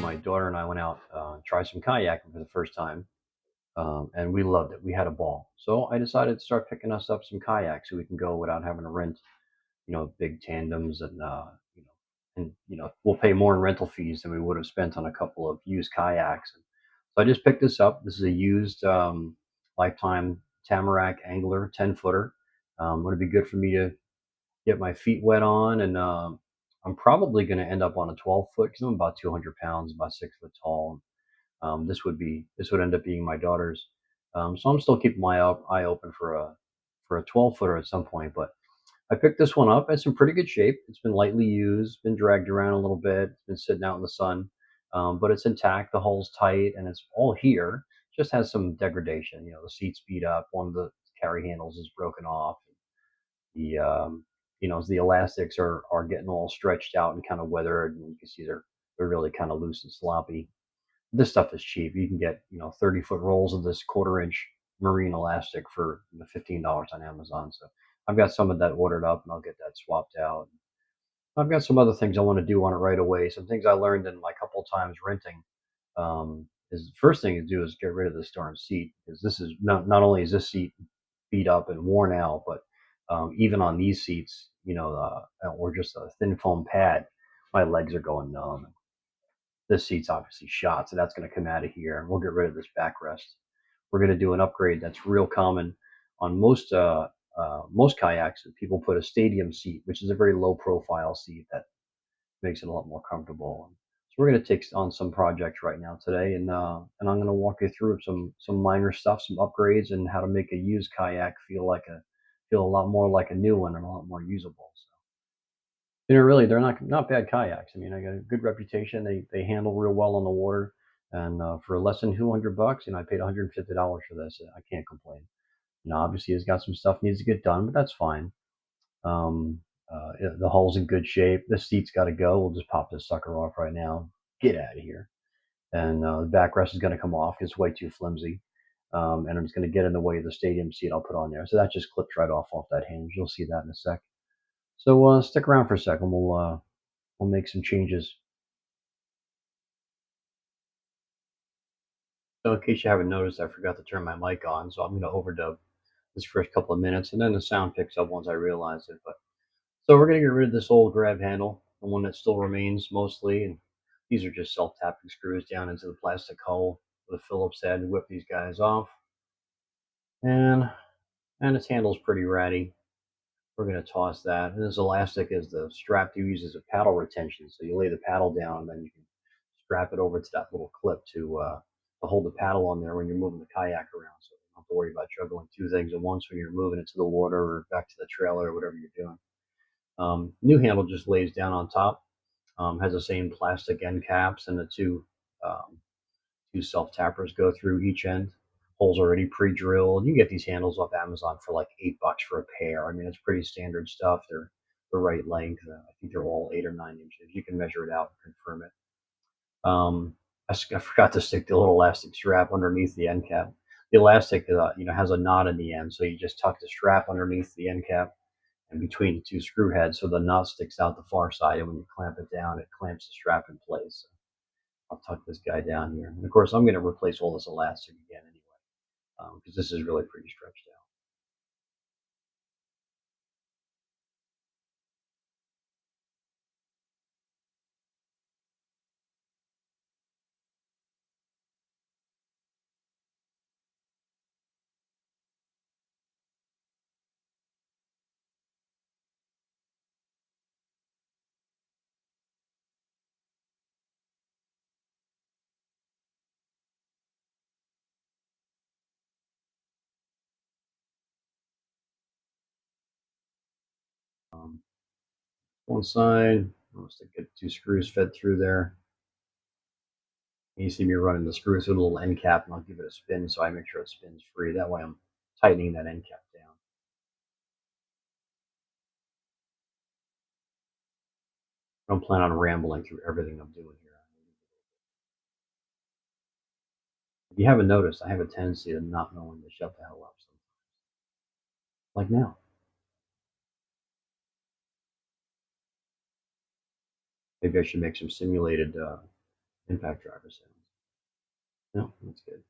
my daughter and I went out tried some kayaking for the first time, and we loved it. We had a ball. So I decided to start picking us up some kayaks so we can go without having to rent, big tandems and we'll pay more in rental fees than we would have spent on a couple of used kayaks. And so I just picked this up. This is a used Lifetime Tamarack Angler 10-footer. Would it be good for me to get my feet wet on? And I'm probably going to end up on a 12-foot because I'm about 200 pounds, about 6 foot tall. This would end up being my daughter's. So I'm still keeping my eye open for a 12-footer at some point. But I picked this one up. It's in pretty good shape. It's been lightly used, been dragged around a little bit. It's been sitting out in the sun, but it's intact. The hull's tight, and it's all here. Just has some degradation. The seat's beat up. One of the carry handles is broken off. The the elastics are getting all stretched out and kind of weathered, and you can see they're really kind of loose and sloppy. This stuff is cheap. You can get 30-foot rolls of this quarter-inch marine elastic for $15 on Amazon. So I've got some of that ordered up, and I'll get that swapped out. I've got some other things I want to do on it right away. Some things I learned in my couple of times renting is the first thing to do is get rid of this darn seat, because this is not only is this seat beat up and worn out, but even on these seats, or just a thin foam pad, my legs are going numb. This seat's obviously shot, so that's going to come out of here, and we'll get rid of this backrest. We're going to do an upgrade that's real common on most kayaks. People put a stadium seat, which is a very low profile seat that makes it a lot more comfortable. So we're going to take on some projects right now today, and I'm going to walk you through some minor stuff, some upgrades, and how to make a used kayak feel a lot more like a new one and a lot more usable. So, really, they're not bad kayaks. I mean, I got a good reputation. They handle real well on the water, and for less than $200, I paid $150 for this. I can't complain. Obviously, it's got some stuff needs to get done, but that's fine. The hull's in good shape. The seat's got to go. We'll just pop this sucker off right now. Get out of here. And the backrest is going to come off. It's way too flimsy. And it's going to get in the way of the stadium seat I'll put on there. So that just clips right off that hinge. You'll see that in a sec. So stick around for a second. We'll make some changes. So in case you haven't noticed, I forgot to turn my mic on, so I'm going to overdub this first couple of minutes, and then the sound picks up once I realize it. But so we're going to get rid of this old grab handle, the one that still remains mostly, and these are just self-tapping screws down into the plastic hull with a Phillips head. Whip these guys off, and its handle's pretty ratty. We're going to toss that. And this elastic is the strap you use as a paddle retention. So you lay the paddle down, and then you can strap it over to that little clip to hold the paddle on there when you're moving the kayak around. So you don't have to worry about juggling two things at once when you're moving it to the water or back to the trailer or whatever you're doing. New handle just lays down on top. Has the same plastic end caps, and the two self tappers go through each end. Holes already pre-drilled. You can get these handles off Amazon for like $8 for a pair. I mean, it's pretty standard stuff. They're the right length. I think they're all 8 or 9 inches. You can measure it out and confirm it. I forgot to stick the little elastic strap underneath the end cap. The elastic, has a knot in the end, so you just tuck the strap underneath the end cap and between the two screw heads, so the knot sticks out the far side, and when you clamp it down, it clamps the strap in place. So I'll tuck this guy down here, and of course, I'm going to replace all this elastic again anyway, because this is really pretty stretched out. Um, One side, I'll stick get two screws fed through there. And you see me running the screws through the little end cap, and I'll give it a spin so I make sure it spins free. That way, I'm tightening that end cap down. I don't plan on rambling through everything I'm doing here. If you haven't noticed, I have a tendency to not know when to shut the hell up sometimes. Like now. Maybe I should make some simulated Impact driver sounds. No, that's good.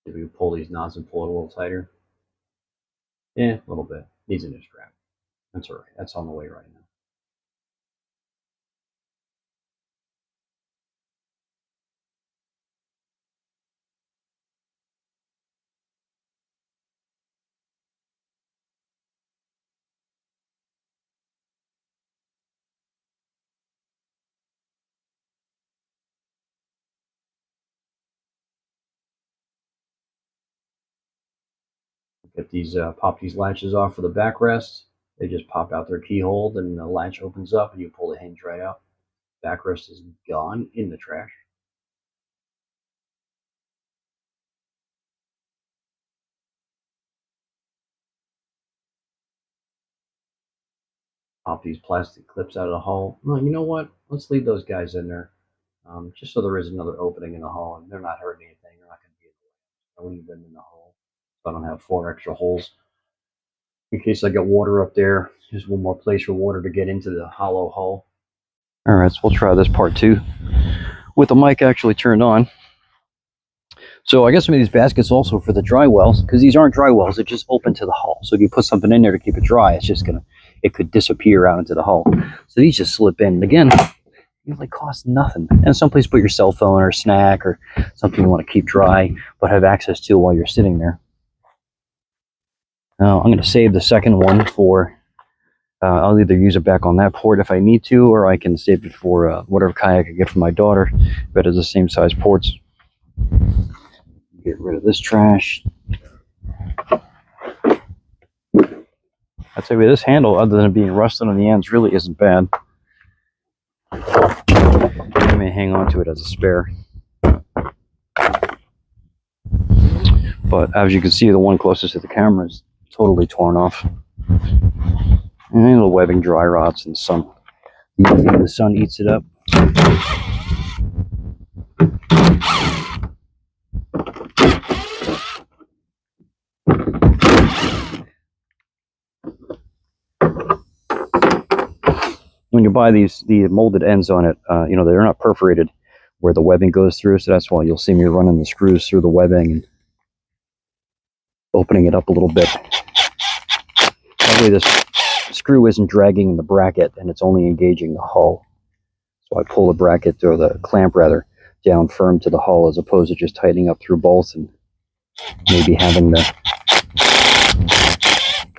Maybe we pull these knots and pull it a little tighter. Yeah, a little bit. Needs a new strap. That's all right. That's on the way right now. Get these, pop these latches off for the backrest. They just pop out their keyhole, and the latch opens up, and you pull the hinge right out. Backrest is gone in the trash. Pop these plastic clips out of the hull. No, you know what? Let's leave those guys in there, just so there is another opening in the hull, and they're not hurting anything. They're not going to be in the way. I'll leave them in the hull, so I don't have 4 extra holes in case I get water up there. There's one more place for water to get into the hollow hull. All right, so we'll try this part too with the mic actually turned on. So I guess some of these baskets also for the dry wells, because these aren't dry wells, they're just open to the hull. So if you put something in there to keep it dry, it's just gonna, it could disappear out into the hull. So these just slip in. And again, usually cost nothing. And someplace to put your cell phone or snack or something you want to keep dry, but have access to while you're sitting there. Now I'm gonna save the second one for, I'll either use it back on that port if I need to, or I can save it for whatever kayak I get from my daughter, but it's the same size ports. Get rid of this trash. I'd say with this handle, other than being rusted on the ends, really isn't bad. I may hang on to it as a spare. But as you can see, the one closest to the camera is totally torn off. And the webbing dry rots and some. The sun eats it up. When you buy the molded ends on it, you know, they're not perforated where the webbing goes through, so that's why you'll see me running the screws through the webbing and opening it up a little bit. That way this screw isn't dragging in the bracket and it's only engaging the hull. So I pull the bracket, or the clamp rather, down firm to the hull, as opposed to just tightening up through bolts and maybe having the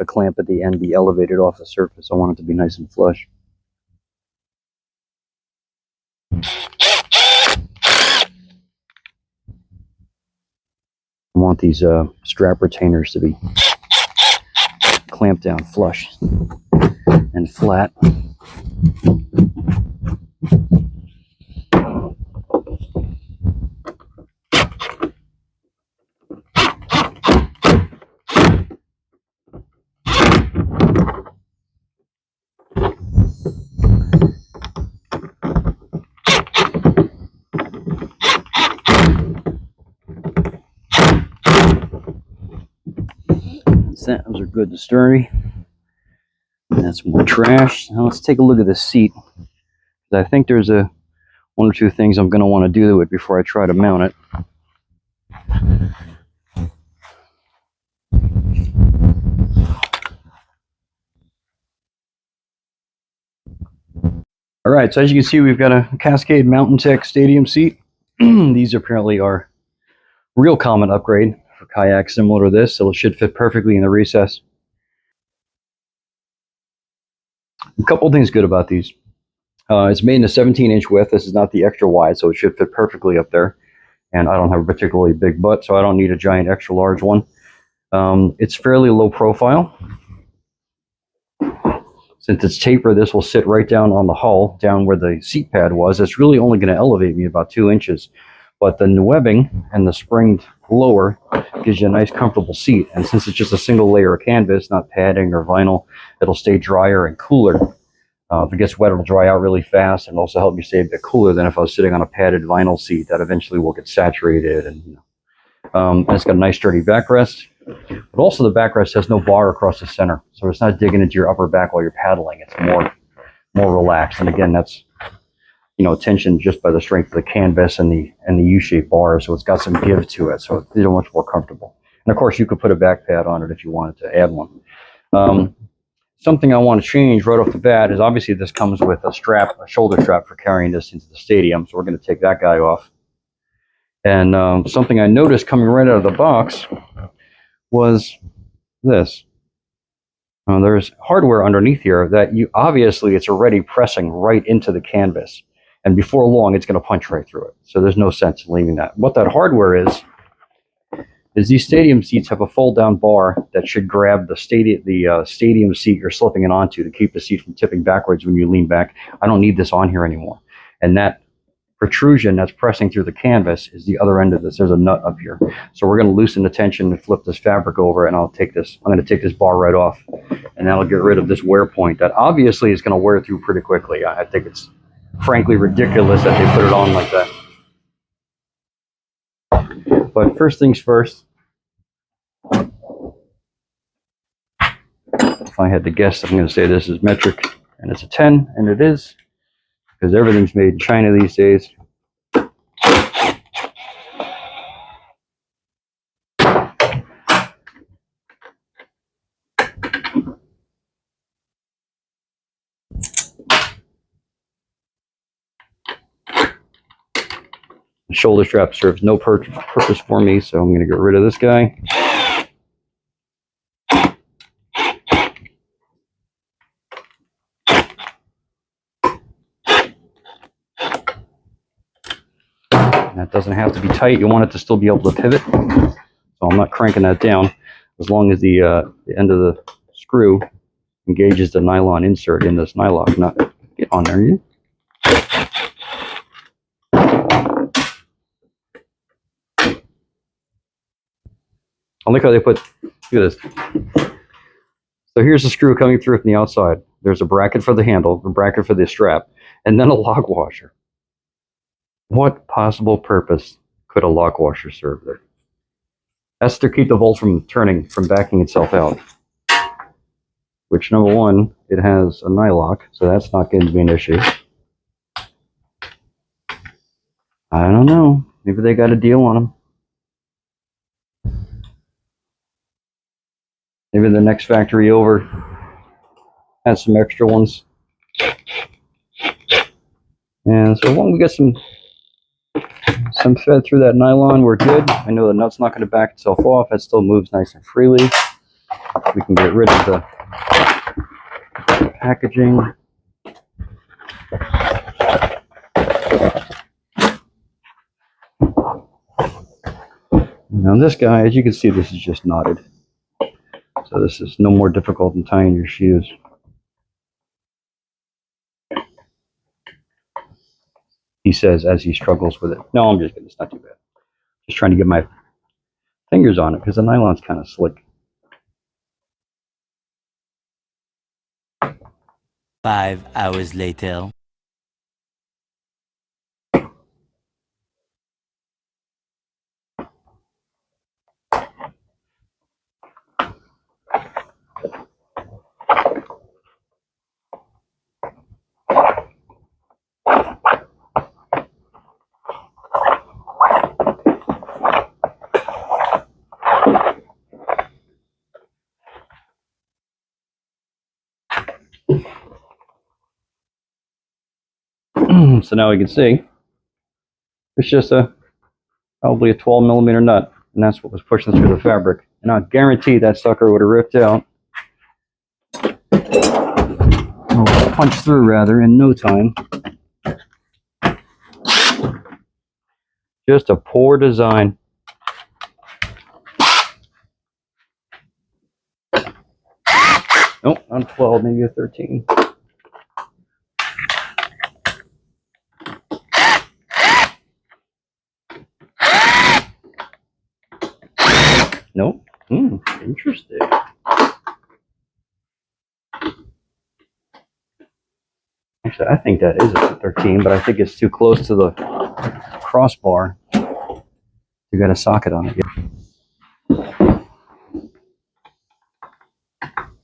clamp at the end be elevated off the surface. I want it to be nice and flush. I want these strap retainers to be clamped down flush and flat. Those are good and sturdy. That's more trash. Now let's take a look at this seat. I think there's one or two things I'm going to want to do to it before I try to mount it. All right, so as you can see, we've got a Cascade Mountain Tech stadium seat. These apparently are real common upgrade for kayaks similar to this, so it should fit perfectly in the recess. A couple things good about these. It's made in a 17-inch width. This is not the extra wide, so it should fit perfectly up there. And I don't have a particularly big butt, so I don't need a giant extra large one. It's fairly low profile. Since it's tapered, this will sit right down on the hull, down where the seat pad was. It's really only going to elevate me about 2 inches. But the webbing and the springed lower gives you a nice comfortable seat. And since it's just a single layer of canvas, not padding or vinyl, it'll stay drier and cooler. If it gets wet, it'll dry out really fast, and also help me stay a bit cooler than if I was sitting on a padded vinyl seat that eventually will get saturated. And and it's got a nice sturdy backrest. But also the backrest has no bar across the center, so it's not digging into your upper back while you're paddling. It's more relaxed. And again, that's tension just by the strength of the canvas and the U-shaped bar, so it's got some give to it, so it's much more comfortable. And of course, you could put a back pad on it if you wanted to add one. Something I want to change right off the bat is obviously this comes with a strap, a shoulder strap for carrying this into the stadium, so we're going to take that guy off. And something I noticed coming right out of the box was this. There's hardware underneath here that obviously it's already pressing right into the canvas, and before long it's going to punch right through it, so there's no sense in leaving that. What that hardware is these stadium seats have a fold down bar that should grab the stadium seat you're slipping it onto to keep the seat from tipping backwards when you lean back. I don't need this on here anymore, and that protrusion that's pressing through the canvas is the other end of this. There's a nut up here, so we're going to loosen the tension and flip this fabric over, and I'm going to take this bar right off, and that'll get rid of this wear point that obviously is going to wear through pretty quickly. I think it's frankly ridiculous that they put it on like that. But first things first, if I had to guess, I'm going to say this is metric and it's a 10, and it is, because everything's made in China these days. The shoulder strap serves no purpose for me, so I'm going to get rid of this guy. That doesn't have to be tight. You want it to still be able to pivot, so I'm not cranking that down, as long as the end of the screw engages the nylon insert in this nylock nut. Get on there, you. I like how they put, look at this. So here's the screw coming through from the outside. There's a bracket for the handle, a bracket for the strap, and then a lock washer. What possible purpose could a lock washer serve there? That's to keep the bolt from backing itself out. Which, number one, it has a nylock, so that's not going to be an issue. I don't know. Maybe they got a deal on them. Maybe the next factory over has some extra ones. And so when we get some fed through that nylon, we're good. I know the nut's not going to back itself off. It still moves nice and freely. We can get rid of the packaging. Now this guy, as you can see, this is just knotted. So this is no more difficult than tying your shoes. He says as he struggles with it. No, I'm just kidding. It's not too bad. Just trying to get my fingers on it because the nylon's kind of slick. 5 hours later. So now we can see it's just probably a 12mm nut, and that's what was pushing through the fabric. And I guarantee that sucker would have ripped out, or punched through rather, in no time. Just a poor design. Nope, not a 12, maybe a 13. Nope. Interesting. Actually, I think that is a 13, but I think it's too close to the crossbar. You got a socket on it.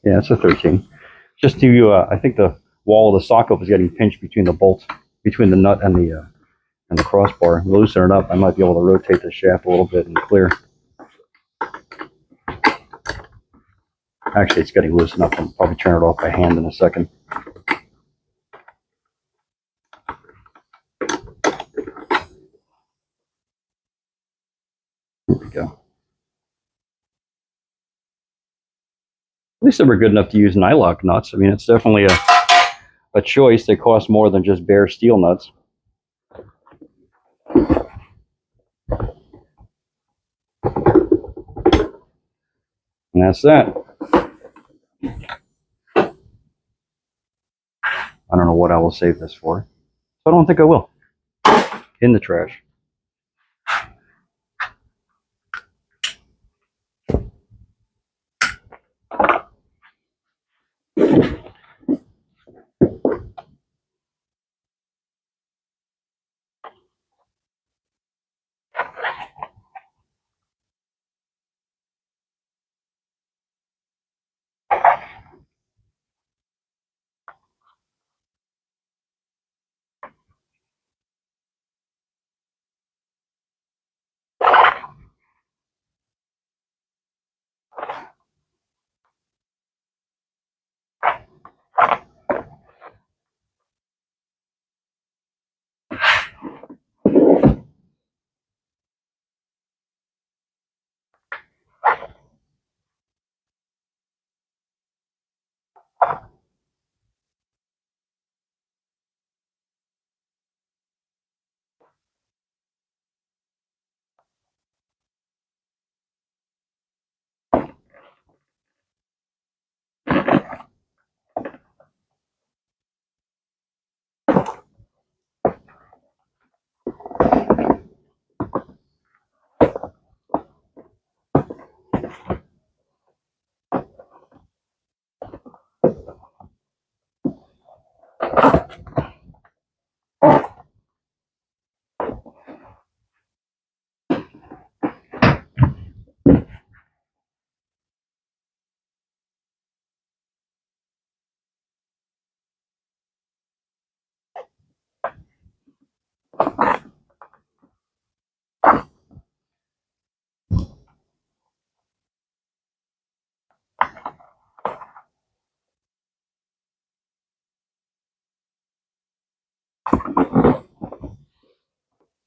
Yeah, it's a 13. Just to you, I think the wall of the socket was getting pinched between the bolts. between the nut and the crossbar. Loosen it up. I might be able to rotate the shaft a little bit and clear. Actually, it's getting loose enough. I'll probably turn it off by hand in a second. Here we go. At least they were good enough to use nylock nuts. I mean, it's definitely a choice. They cost more than just bare steel nuts. And that's that. I don't know what I will save this for. So I don't think I will. In the trash.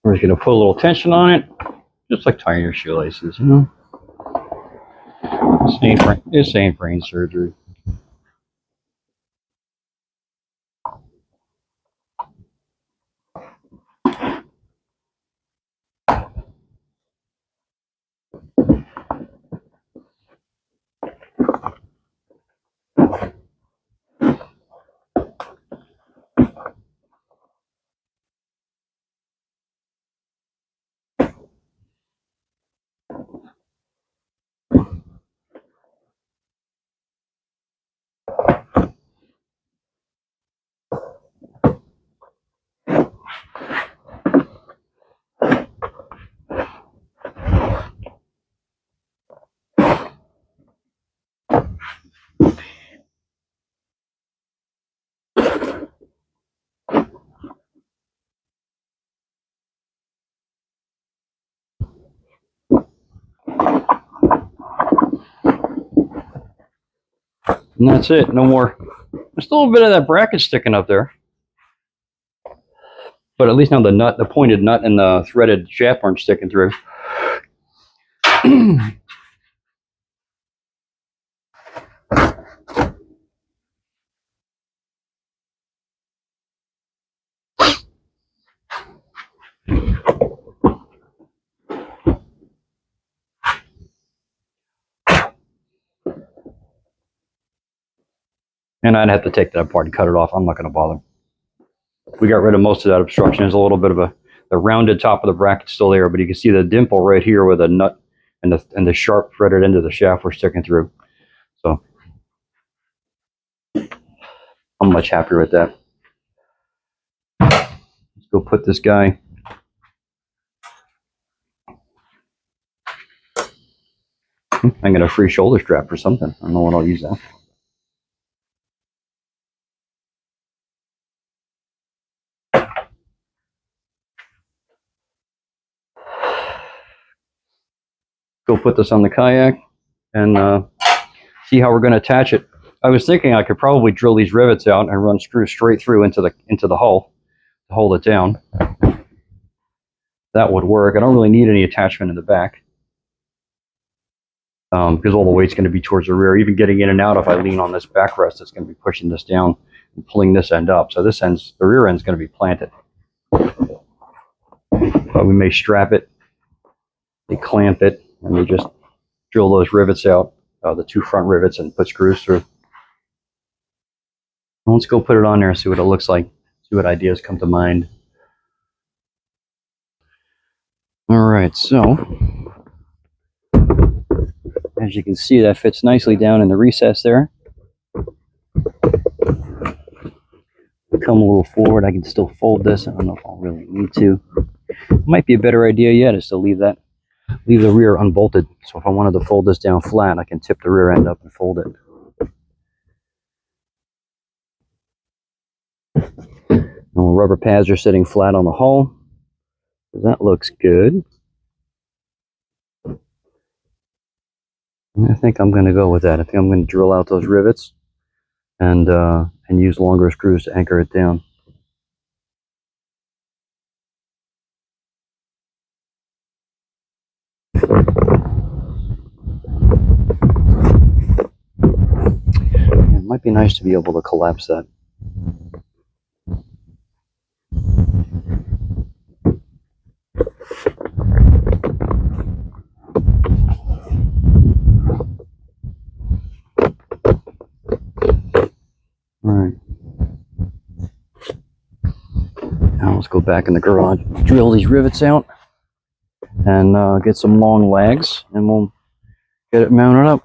We're just going to put a little tension on it. Just like tying your shoelaces, you know? This ain't brain surgery. And that's it. No more. There's still a bit of that bracket sticking up there. But at least now the pointed nut and the threaded shaft aren't sticking through. And I'd have to take that apart and cut it off. I'm not going to bother. We got rid of most of that obstruction. There's a little bit of the rounded top of the bracket still there, but you can see the dimple right here where the nut and the sharp threaded end of the shaft were sticking through. So I'm much happier with that. Let's go put this guy. I got a free shoulder strap or something. I don't know what I'll use that. go put this on the kayak and see how we're going to attach it. I was thinking I could probably drill these rivets out and run screws straight through into the hull to hold it down. That would work. I don't really need any attachment in the back because all the weight's going to be towards the rear. Even getting in and out, if I lean on this backrest, it's going to be pushing this down and pulling this end up. So this end's, the rear end's going to be planted. But we may strap it, they clamp it, and we just drill those rivets out, the two front rivets, and put screws through. Let's go put it on there and see what it looks like, see what ideas come to mind. All right, so as you can see, that fits nicely down in the recess there. Come a little forward, I can still fold this. I don't know if I'll really need to. It might be a better idea yet is to leave the rear unbolted. So if I wanted to fold this down flat, I can tip the rear end up and fold it. And the rubber pads are sitting flat on the hull. That looks good. I think I'm going to go with that. I think I'm going to drill out those rivets and use longer screws to anchor it down. It might be nice to be able to collapse that. All right. Now let's go back in the garage, drill these rivets out, and get some long lags, and we'll get it mounted up.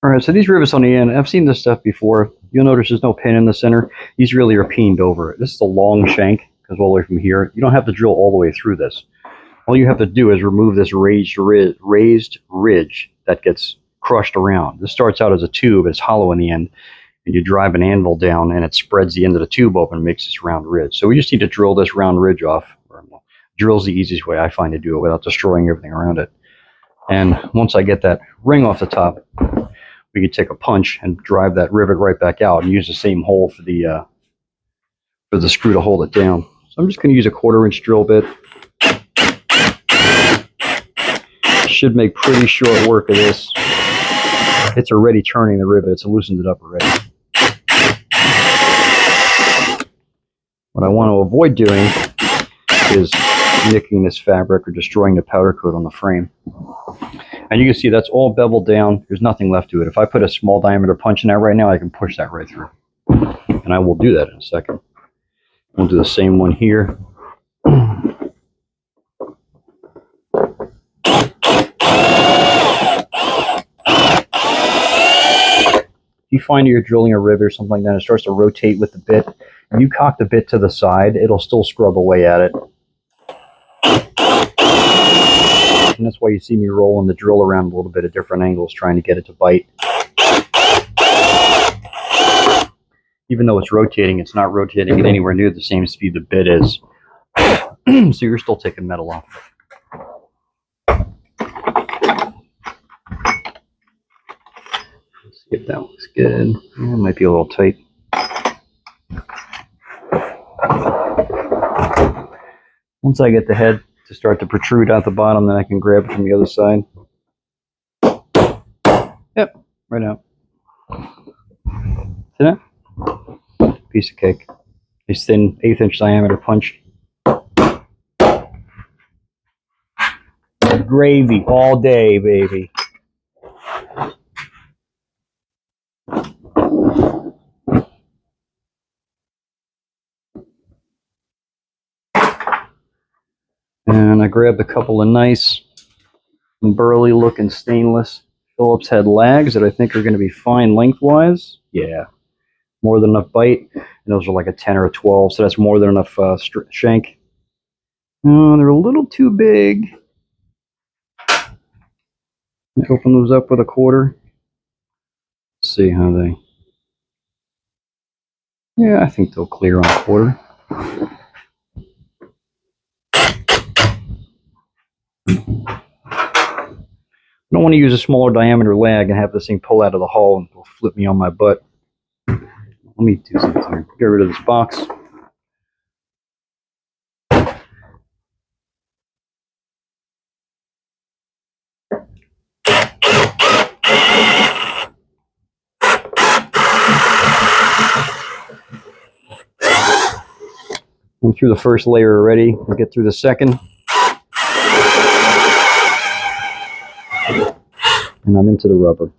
All right, so these rivets on the end, I've seen this stuff before. You'll notice there's no pin in the center. These really are peened over it. This is a long shank, goes all the way from here. You don't have to drill all the way through this. All you have to do is remove this raised ridge that gets crushed around. This starts out as a tube, it's hollow in the end, and you drive an anvil down and it spreads the end of the tube open and makes this round ridge. So we just need to drill this round ridge off. Drill's the easiest way I find to do it without destroying everything around it. And once I get that ring off the top, we can take a punch and drive that rivet right back out and use the same hole for the screw to hold it down. So I'm just going to use a 1/4-inch drill bit. Should make pretty short work of this. It's already turning the rivet. It's loosened it up already. What I want to avoid doing is nicking this fabric or destroying the powder coat on the frame. And you can see that's all beveled down. There's nothing left to it. If I put a small diameter punch in that right now, I can push that right through. And I will do that in a second. We'll do the same one here. If you find you're drilling a rivet or something like that, it starts to rotate with the bit, and you cock the bit to the side, it'll still scrub away at it. And that's why you see me rolling the drill around a little bit at different angles, trying to get it to bite. Even though it's rotating, it's not rotating at anywhere near the same speed the bit is. So you're still taking metal off. Let's see if that looks good. Yeah, it might be a little tight. Once I get the head to start to protrude out the bottom, then I can grab it from the other side. Yep, right out. See that? Piece of cake. Nice thin 1/8-inch diameter punch. Gravy all day, baby. And I grabbed a couple of nice burly looking stainless Phillips head lags that I think are going to be fine lengthwise. Yeah, more than enough bite. And those are like a 10 or a 12, so that's more than enough shank. They're a little too big. Open those up with a 1/4. Let's see how they... Yeah, I think they'll clear on a 1/4. don't want to use a smaller diameter lag and have this thing pull out of the hull and flip me on my butt. Let me do something here. Get rid of this box. I'm through the first layer already. I'll get through the second. And I'm into the rubber.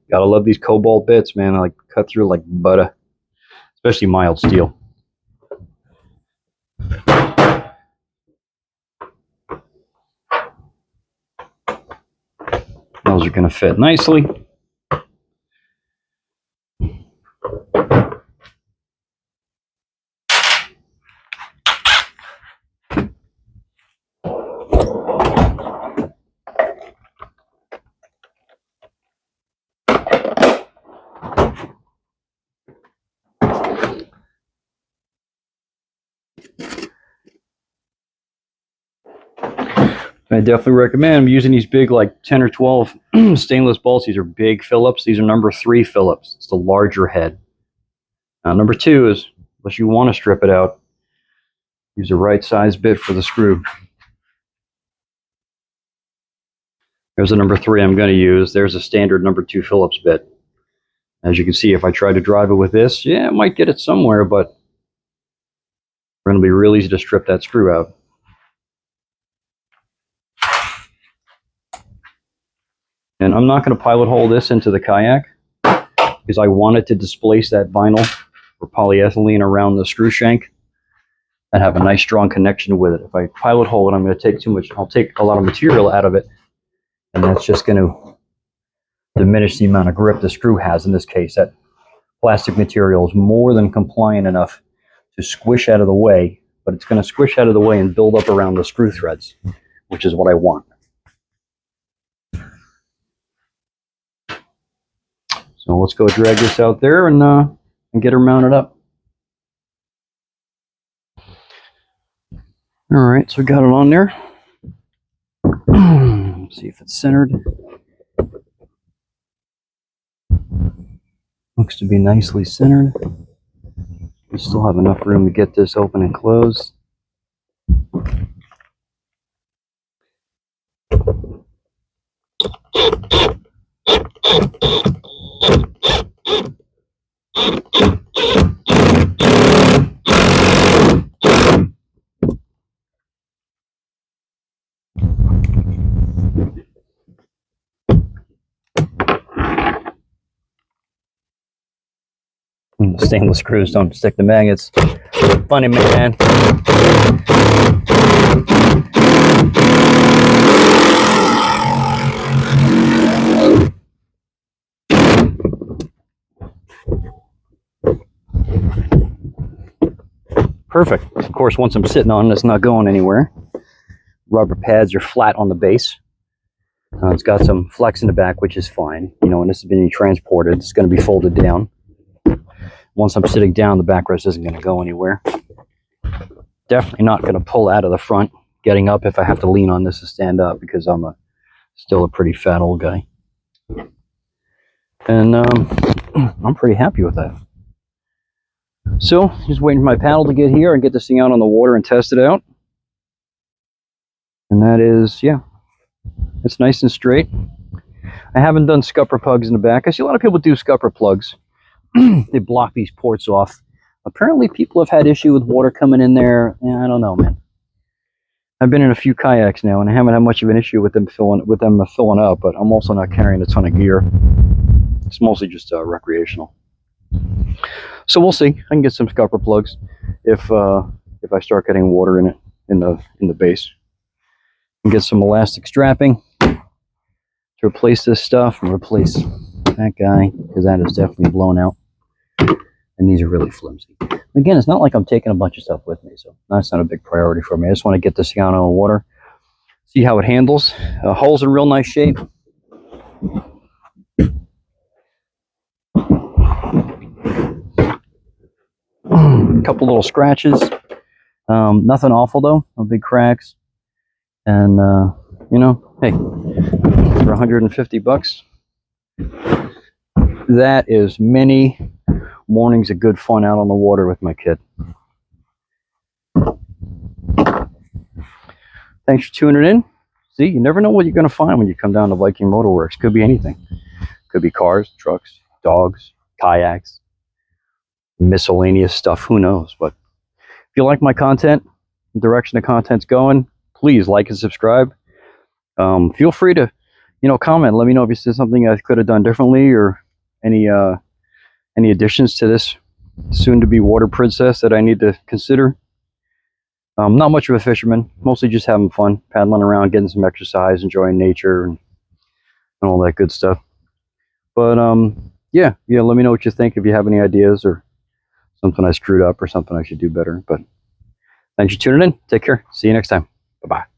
Gotta love these cobalt bits, man. I like cut through like butter, especially mild steel. Those are gonna fit nicely. I definitely recommend using these big, like 10 or 12 stainless bolts. These are big Phillips. These are number 3 Phillips. It's the larger head. Now, number 2 is, unless you want to strip it out, use the right size bit for the screw. There's a number 3 I'm going to use. There's a standard number 2 Phillips bit. As you can see, if I try to drive it with this, yeah, it might get it somewhere, but it's going to be real easy to strip that screw out. And I'm not going to pilot hole this into the kayak because I wanted to displace that vinyl or polyethylene around the screw shank and have a nice strong connection with it. If I pilot hole it, I'm going to take too much. I'll take a lot of material out of it, and that's just going to diminish the amount of grip the screw has. In this case, that plastic material is more than compliant enough to squish out of the way, but it's going to squish out of the way and build up around the screw threads, which is what I want. So let's go drag this out there and get her mounted up. All right, so we got it on there. Let's see if it's centered. Looks to be nicely centered. We still have enough room to get this open and closed. The stainless screws don't stick to magnets. Funny, man. Perfect. Of course, once I'm sitting on it, it's not going anywhere. Rubber pads are flat on the base. It's got some flex in the back, which is fine. You know, when this is being transported, it's going to be folded down. Once I'm sitting down, the backrest isn't going to go anywhere. Definitely not going to pull out of the front, getting up if I have to lean on this to stand up, because I'm still a pretty fat old guy. And I'm pretty happy with that. So, just waiting for my paddle to get here and get this thing out on the water and test it out. And that is, yeah, it's nice and straight. I haven't done scupper plugs in the back. I see a lot of people do scupper plugs. They block these ports off. Apparently people have had issue with water coming in there. Yeah, I don't know, man. I've been in a few kayaks now and I haven't had much of an issue with them filling up, but I'm also not carrying a ton of gear. It's mostly just recreational. So we'll see. I can get some scupper plugs if I start getting water in it in the base. And get some elastic strapping. to replace this stuff and replace that guy, because that is definitely blown out. And these are really flimsy. Again, it's not like I'm taking a bunch of stuff with me, so that's not a big priority for me. I just want to get this thing out on the water, see how it handles. Hull's in real nice shape. A couple little scratches. Nothing awful though, no big cracks. And you know, hey, for 150 bucks, that is many mornings of good fun out on the water with my kid. Thanks for tuning in. See, you never know what you're going to find when you come down to Viking Motorworks. Could be anything. Could be cars, trucks, dogs, kayaks, miscellaneous stuff. Who knows? But if you like my content, the direction the content's going, please like and subscribe. Feel free to, comment. Let me know if you said something I could have done differently, or any additions to this soon-to-be water princess that I need to consider. Not much of a fisherman, mostly just having fun, paddling around, getting some exercise, enjoying nature, and all that good stuff. But yeah, let me know what you think, if you have any ideas or something I screwed up or something I should do better. But thanks for tuning in. Take care. See you next time. Bye-bye.